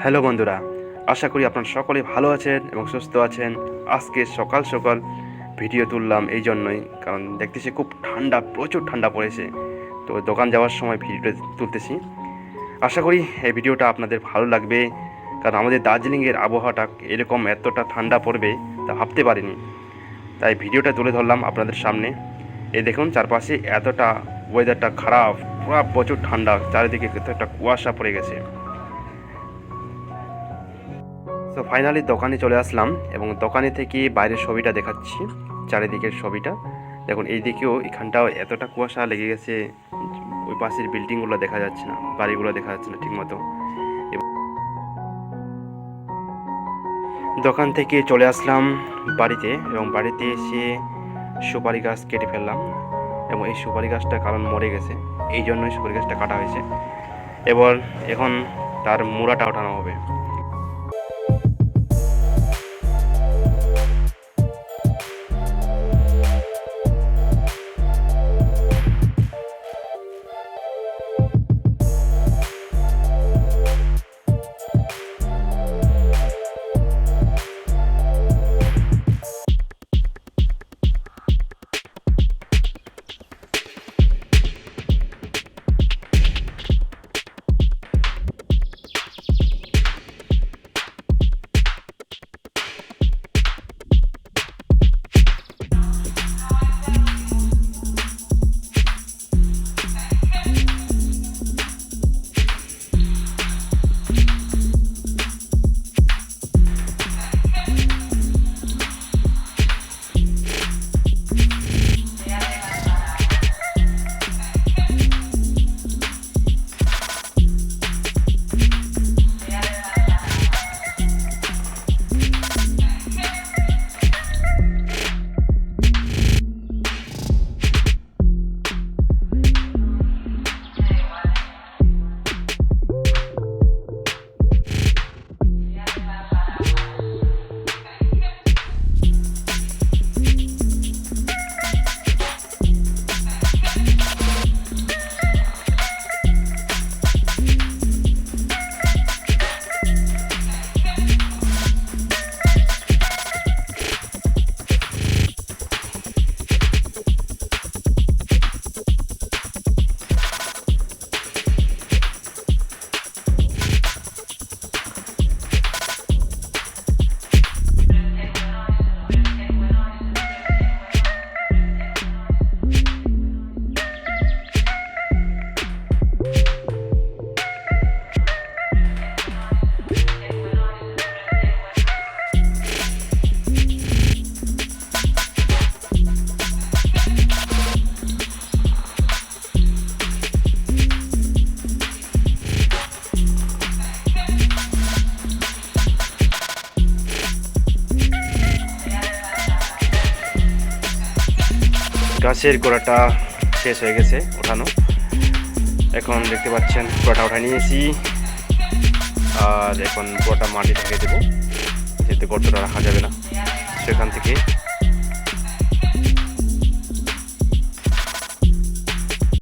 Hello বন্ধুরা, আশা করি আপনারা সকলে ভালো আছেন এবং সুস্থ আছেন। আজকে সকাল সকাল ভিডিও তুললাম এই জন্যই, কারণ দেখতেছি খুব ঠান্ডা, প্রচুর ঠান্ডা পড়েছে। তো দোকান যাওয়ার সময় ভিডিওটা তুলতেছি। আশা করি এই ভিডিওটা আপনাদের ভালো লাগবে, কারণ আমাদের দার্জিলিংয়ের আবহাওয়াটা এরকম এতটা ঠান্ডা পড়বে তা ভাবতে পারিনি। তাই ভিডিওটা তুলে ধরলাম আপনাদের সামনে। এই দেখুন চারপাশে এতটা ওয়েদারটা খারাপ, পুরো প্রচুর ঠান্ডা, চারিদিকে একটা কুয়াশা পড়ে গেছে। তো ফাইনালি দোকানে চলে আসলাম এবং দোকানে থেকে বাইরের ছবিটা দেখাচ্ছি, চারিদিকের ছবিটা দেখুন। এই দিকেও এখানটাও এতটা কুয়াশা লেগে গেছে, ওই পাশের বিল্ডিংগুলো দেখা যাচ্ছে না, বাড়িগুলো দেখা যাচ্ছে না ঠিকমতো। দোকান থেকে চলে আসলাম বাড়িতে এবং বাড়িতে এসে সুপারি গাছ কেটে ফেললাম এবং এই সুপারি গাছটা কারণ মরে গেছে, এই জন্যই সুপারি গাছটা কাটা হয়েছে। এখন তার মুড়াটা ওঠানো হবে। গাছের গোড়াটা শেষ হয়ে গেছে ওঠানো, এখন দেখতে পাচ্ছেন গোড়াটা উঠা নিয়েছি। আর এখন গোড়াটা মাটি ঢেকে দেবো, যেহেতু গর্তটা রাখা যাবে না, সেখান থেকে